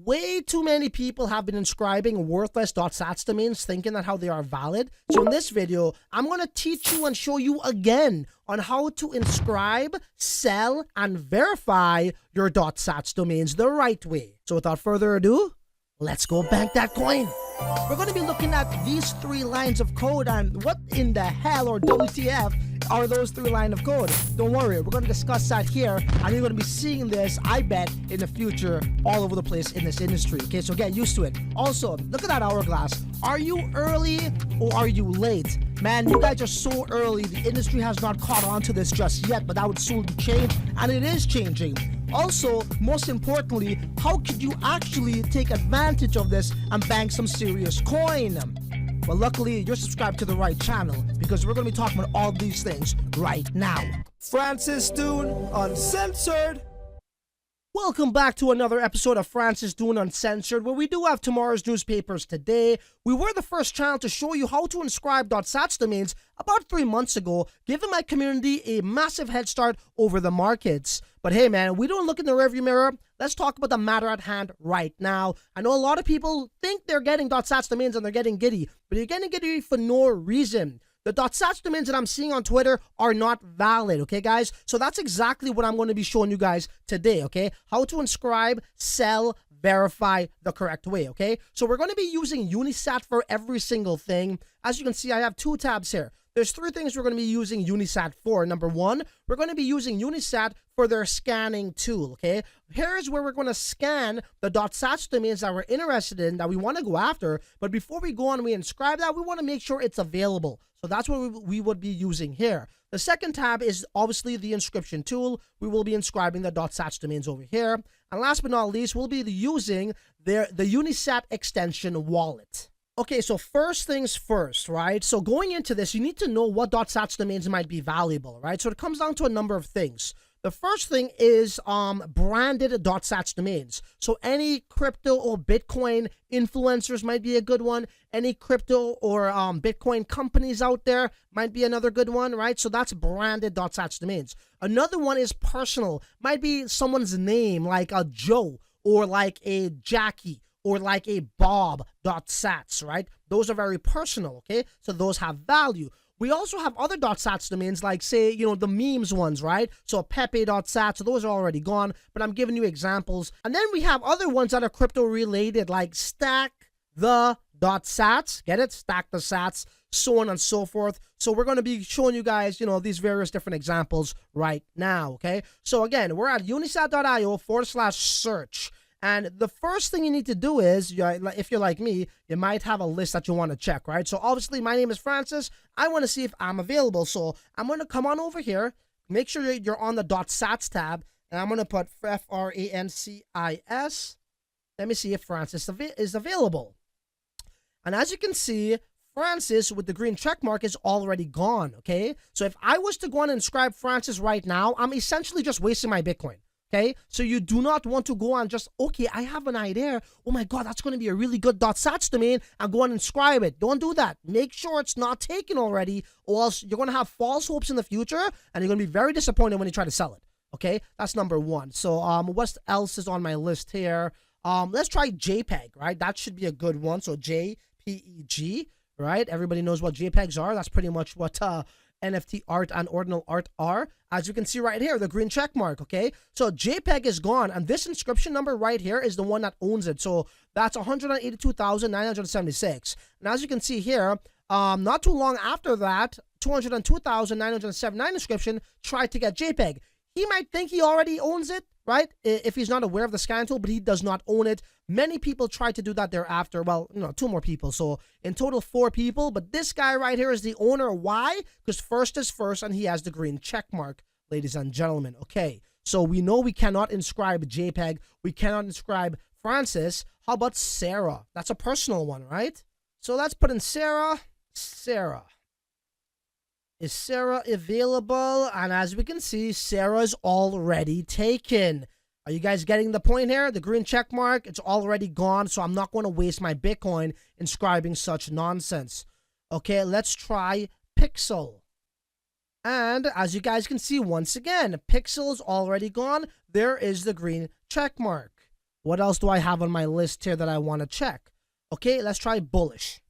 Way too many people have been inscribing worthless .sats domains thinking that how they are valid. So in this video, I'm going to teach you and show you again on how to inscribe, sell, and verify your .sats domains the right way. So without further ado, let's go bank that coin. We're going to be looking at these 3 lines of code and what in the hell or WTF are those 3 lines of code. Don't worry, we're going to discuss that here, and you're going to be seeing this, I bet, in the future all over the place in this industry. Okay, so get used to it. Also, look at that hourglass. Are you early or are you late? Man, you guys are so early. The industry has not caught on to this just yet, but that would soon change, and it is changing. Also, most importantly, how could you actually take advantage of this and bank some serious coin? Well, luckily, you're subscribed to the right channel because we're going to be talking about all these things right now. Francis Dune Uncensored. Welcome back to another episode of Francis Dune Uncensored, where we do have tomorrow's newspapers today. We were the first channel to show you how to inscribe .sats domains about 3 months ago, giving my community a massive head start over the markets. But hey man, we don't look in the rearview mirror. Let's talk about the matter at hand right now. I know a lot of people think they're getting .sats domains and they're getting giddy, but you're getting giddy for no reason. The .sats domains that I'm seeing on Twitter are not valid, okay, guys? So that's exactly what I'm going to be showing you guys today, okay? How to inscribe, sell, verify the correct way, okay? So we're going to be using Unisat for every single thing. As you can see, I have 2 tabs here. There's 3 things we're going to be using Unisat for. Number 1, we're going to be using Unisat for their scanning tool, okay? Here's where we're going to scan the .sats domains that we're interested in, that we want to go after. But before we go on and we inscribe that, we want to make sure it's available. So that's what we would be using here. The second tab is obviously the inscription tool. We will be inscribing the .sats domains over here. And last but not least, we'll be using the Unisat extension wallet. Okay, so first things first, right? So going into this, you need to know what .sats domains might be valuable, right? So it comes down to a number of things. The first thing is branded .sats domains. So any crypto or Bitcoin influencers might be a good one. Any crypto or Bitcoin companies out there might be another good one, right? So that's branded .sats domains. Another one is personal. Might be someone's name, like a Joe or like a Jackie or like a Bob.sats, right? Those are very personal, okay? So those have value. We also have other .sats domains like, say, you know, the memes ones, right? So Pepe.sats, so those are already gone, but I'm giving you examples. And then we have other ones that are crypto related, like stack the .sats, get it? Stack the sats, so on and so forth. So we're going to be showing you guys, you know, these various different examples right now, okay? So again, we're at unisat.io/search. And the first thing you need to do is, if you're like me, you might have a list that you want to check, right? So obviously my name is Francis. I want to see if I'm available. So I'm going to come on over here, make sure you're on the .sats tab, and I'm going to put FRANCIS. Let me see if Francis is available. And as you can see, Francis with the green check mark is already gone, okay? So if I was to go and inscribe Francis right now, I'm essentially just wasting my Bitcoin. Okay, so you do not want to go on just, okay, I have an idea. Oh my God, that's going to be a really good .sats domain, and go and inscribe it. Don't do that. Make sure it's not taken already, or else you're going to have false hopes in the future, and you're going to be very disappointed when you try to sell it. Okay, that's number 1. So what else is on my list here? Let's try JPEG, right? That should be a good one. So JPEG, right? Everybody knows what JPEGs are. That's pretty much what NFT art and ordinal art are. As you can see right here, the green check mark, okay? So JPEG is gone, and this inscription number right here is the one that owns it. So that's 182,976. And as you can see here, not too long after that, 202,979 inscription tried to get JPEG. He might think he already owns it, right? If he's not aware of the scan tool, but he does not own it. Many people tried to do that thereafter. Well, you know, 2 more people. So in total, 4 people. But this guy right here is the owner. Why? Because first is first, and he has the green check mark, ladies and gentlemen. Okay, so we know we cannot inscribe JPEG. We cannot inscribe Francis. How about Sarah? That's a personal one, right? So let's put in Sarah. Sarah. Is Sarah available? And as we can see, Sarah's already taken. Are you guys getting the point here? The green check mark, it's already gone, so I'm not going to waste my Bitcoin inscribing such nonsense. Okay, let's try Pixel. And as you guys can see, once again, Pixel is already gone. There is the green check mark. What else do I have on my list here that I want to check? Okay, let's try bullish.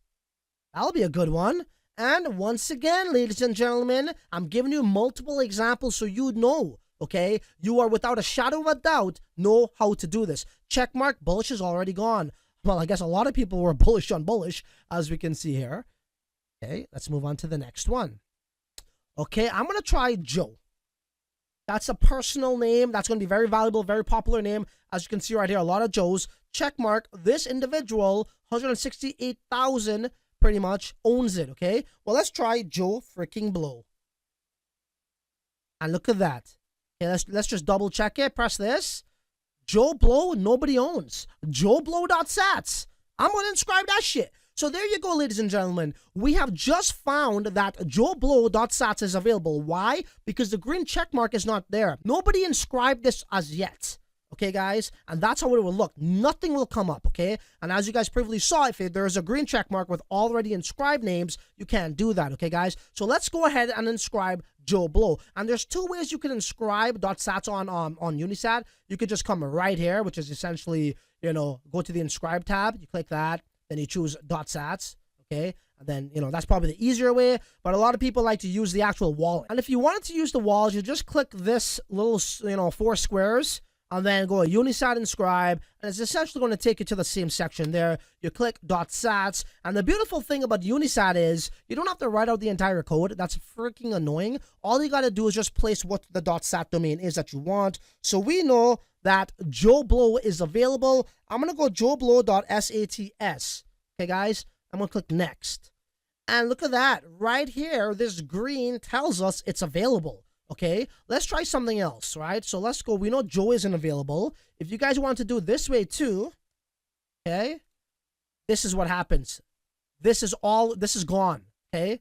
That'll be a good one. And once again, ladies and gentlemen, I'm giving you multiple examples so you know, okay? You are without a shadow of a doubt know how to do this. Check mark, bullish is already gone. Well, I guess a lot of people were bullish on bullish, as we can see here. Okay, let's move on to the next one. Okay, I'm going to try Joe. That's a personal name. That's going to be very valuable, very popular name. As you can see right here, a lot of Joes. Check mark, this individual, 168,000 pretty much owns it, okay? Well, let's try Joe freaking Blow. And look at that. Okay, let's just double check it. Press this. Joe Blow, nobody owns. JoeBlow.sats. I'm going to inscribe that shit. So there you go, ladies and gentlemen. We have just found that JoeBlow.sats is available. Why? Because the green check mark is not there. Nobody inscribed this as yet. Okay, guys? And that's how it will look. Nothing will come up, okay? And as you guys previously saw, if there's a green check mark with already inscribed names, you can't do that, okay, guys? So let's go ahead and inscribe Joe Blow. And there's two ways you can inscribe .sats on Unisat. You could just come right here, which is essentially, you know, go to the inscribe tab. You click that. Then you choose .sats, okay? And then, you know, that's probably the easier way. But a lot of people like to use the actual wallet. And if you wanted to use the wallet, you just click this little, you know, 4 squares. And then go to Unisat inscribe, and it's essentially going to take you to the same section there. You click .sats, and the beautiful thing about Unisat is you don't have to write out the entire code. That's freaking annoying. All you got to do is just place what the .sat domain is that you want. So we know that Joe Blow is available. I'm going to go joeblow.sats. Okay, guys? I'm going to click next. And look at that. Right here, this green tells us it's available. Okay, let's try something else, right? So let's go. We know Joe isn't available. If you guys want to do it this way too, okay, this is what happens. This is gone, okay?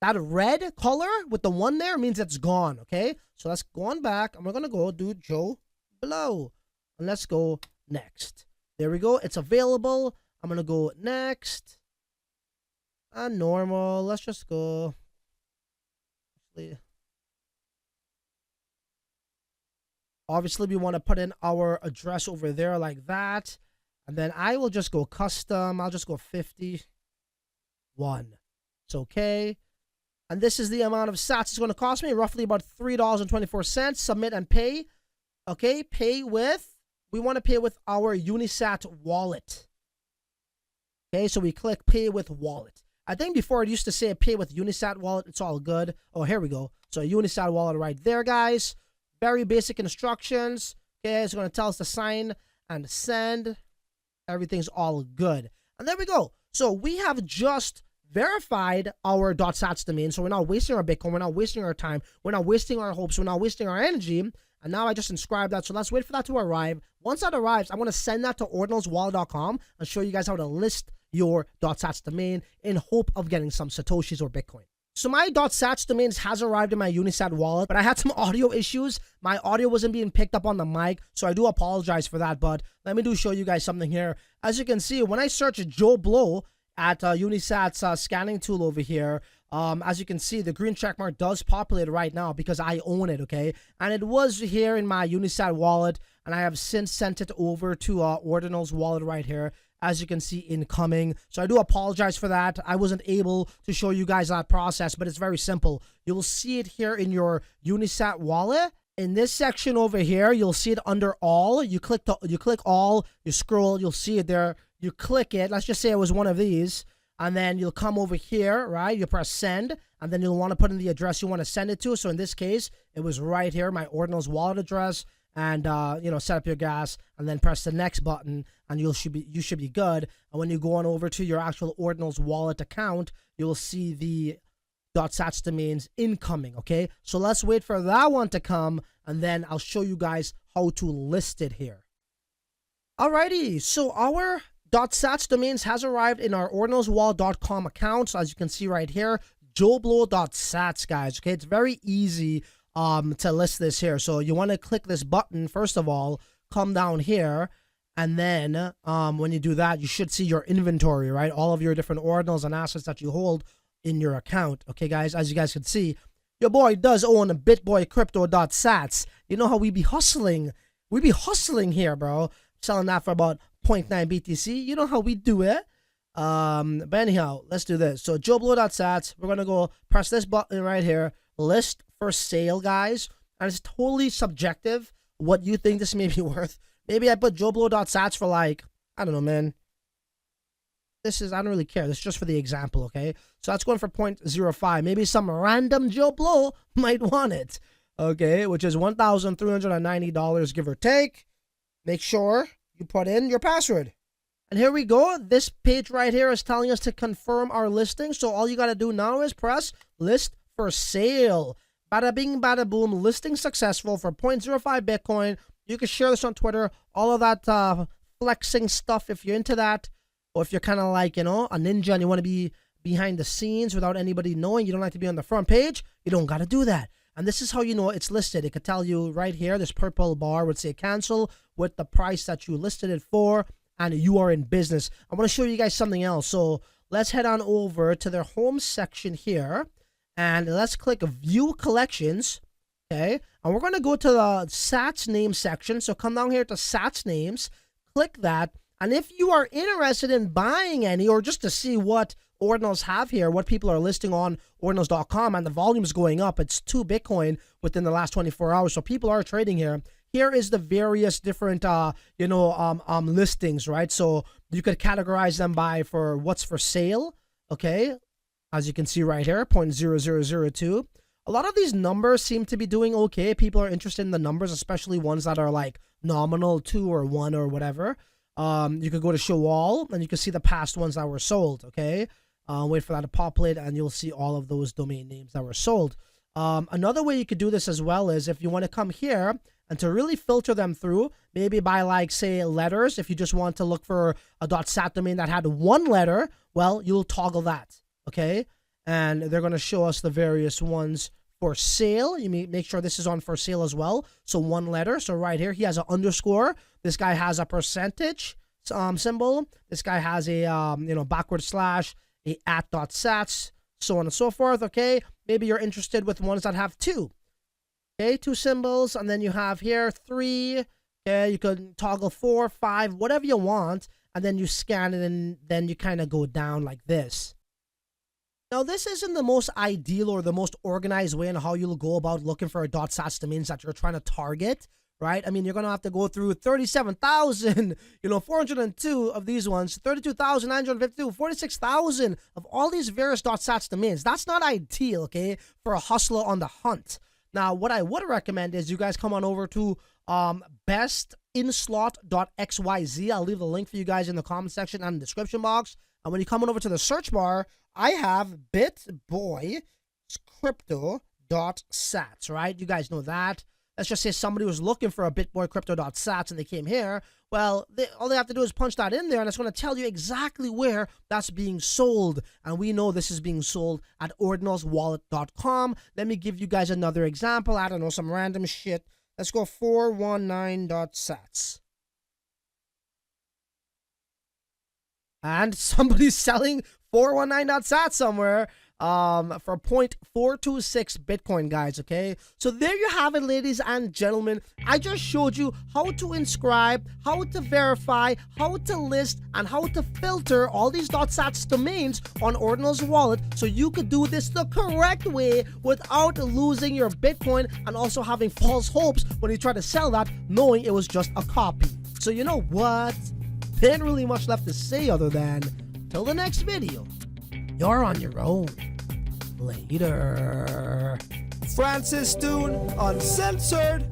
That red color with the 1 there means it's gone, okay? So let's go on back, and we're going to go do Joe Blow. And let's go next. There we go. It's available. I'm going to go next. And normal. Let's just go. Actually, obviously, we want to put in our address over there like that. And then I will just go custom. I'll just go 51. It's okay. And this is the amount of sats it's going to cost me. Roughly about $3.24. Submit and pay. Okay, pay with. We want to pay with our Unisat wallet. Okay, so we click pay with wallet. I think before it used to say pay with Unisat wallet. It's all good. Oh, here we go. So Unisat wallet right there, guys. Very basic instructions. Okay, it's going to tell us to sign and send. Everything's all good. And there we go. So we have just verified our .sats domain. So we're not wasting our Bitcoin. We're not wasting our time. We're not wasting our hopes. We're not wasting our energy. And now I just inscribed that. So let's wait for that to arrive. Once that arrives, I'm going to send that to ordinalswallet.com and show you guys how to list your .sats domain in hope of getting some Satoshis or Bitcoin. So my .sats domains has arrived in my Unisat wallet, but I had some audio issues. My audio wasn't being picked up on the mic, so I do apologize for that, but let me show you guys something here. As you can see, when I search Joe Blow at Unisat's scanning tool over here, as you can see, the green checkmark does populate right now because I own it, okay? And it was here in my Unisat wallet, and I have since sent it over to Ordinal's wallet right here. As you can see, incoming. So I do apologize for that. I wasn't able to show you guys that process, but it's very simple. You'll see it here in your Unisat wallet. In this section over here, you'll see it under all. You click all, you scroll, you'll see it there. You click it. Let's just say it was one of these. And then you'll come over here, right? You press send, and then you'll want to put in the address you want to send it to. So in this case, it was right here, my Ordinals wallet address. And you know, set up your gas, and then press the next button, and you should be good. And when you go on over to your actual Ordinals wallet account, you'll see the .sats domains incoming. Okay, so let's wait for that one to come, and then I'll show you guys how to list it here. Alrighty, so our .sats domains has arrived in our ordinalswallet.com account. So as you can see right here, joeblow.sats, guys. Okay, it's very easy to list this here. So you want to click this button first of all, come down here, and then when you do that, you should see your inventory, right? All of your different ordinals and assets that you hold in your account. Okay, guys, as you guys can see, your boy does own a BitBoy Crypto.sats. You know how we be hustling. We be hustling here, bro. selling that for about 0.9 BTC. You know how we do it. But anyhow, let's do this. So JoeBlow.sats, we're gonna go press this button right here, list for sale, guys. And it's totally subjective what you think this may be worth. Maybe I put JoeBlow.sats for like, I don't know, man. This is, I don't really care. This is just for the example, okay? So that's going for 0.05. Maybe some random Joe Blow might want it, okay? Which is $1,390, give or take. Make sure you put in your password. And here we go. This page right here is telling us to confirm our listing. So all you got to do now is press list for sale. Bada bing, bada boom. Listing successful for 0.05 Bitcoin. You can share this on Twitter. All of that flexing stuff if you're into that. Or if you're kind of like, you know, a ninja and you want to be behind the scenes without anybody knowing, you don't like to be on the front page, you don't got to do that. And this is how you know it's listed. It could tell you right here, this purple bar would say cancel with the price that you listed it for, and you are in business. I want to show you guys something else. So let's head on over to their home section here, and let's click view collections, okay? And we're going to go to the Sats name section. So come down here to Sats names, click that. And if you are interested in buying any, or just to see what ordinals have here, what people are listing on ordinals.com, and the volume is going up, it's 2 Bitcoin within the last 24 hours. So people are trading here. Here is the various different, listings, right? So you could categorize them by for what's for sale, okay? As you can see right here, 0.0002. A lot of these numbers seem to be doing okay. People are interested in the numbers, especially ones that are like nominal 2 or 1 or whatever. You could go to show all, and you can see the past ones that were sold, okay? Wait for that to populate, and you'll see all of those domain names that were sold. Another way you could do this as well is if you want to come here and to really filter them through, maybe by like, say, letters. If you just want to look for a .sat domain that had 1 letter, well, you'll toggle that, okay? And they're going to show us the various ones for sale. You make sure this is on for sale as well. So 1 letter. So right here, he has an underscore. This guy has a percentage symbol. This guy has a backward slash, a @.sats, so on and so forth. Okay, maybe you're interested with ones that have 2. Okay, 2 symbols, and then you have here 3. Okay, you could toggle 4, 5, whatever you want, and then you scan it, and then you kind of go down like this. Now, this isn't the most ideal or the most organized way on how you'll go about looking for a .sats domains that you're trying to target, right? I mean, you're going to have to go through 37,000, 402 of these ones, 32,952, 46,000 of all these various .sats domains. That's not ideal, okay, for a hustler on the hunt. Now, what I would recommend is you guys come on over to bestinslot.xyz. I'll leave the link for you guys in the comment section and the description box. And when you come on over to the search bar, I have bitboy crypto.sats, right? You guys know that. Let's just say somebody was looking for a bitboy crypto.sats and they came here. Well, all they have to do is punch that in there, and it's going to tell you exactly where that's being sold. And we know this is being sold at ordinalswallet.com. Let me give you guys another example. I don't know, some random shit. Let's go 419.sats. And somebody's selling 419.sats somewhere for 0.426 Bitcoin, guys, okay? So there you have it, ladies and gentlemen. I just showed you how to inscribe, how to verify, how to list, and how to filter all these .sats domains on Ordinals Wallet so you could do this the correct way without losing your Bitcoin and also having false hopes when you try to sell that knowing it was just a copy. So you know what? There ain't really much left to say other than till the next video, you're on your own. Later. Francis Dune, Uncensored.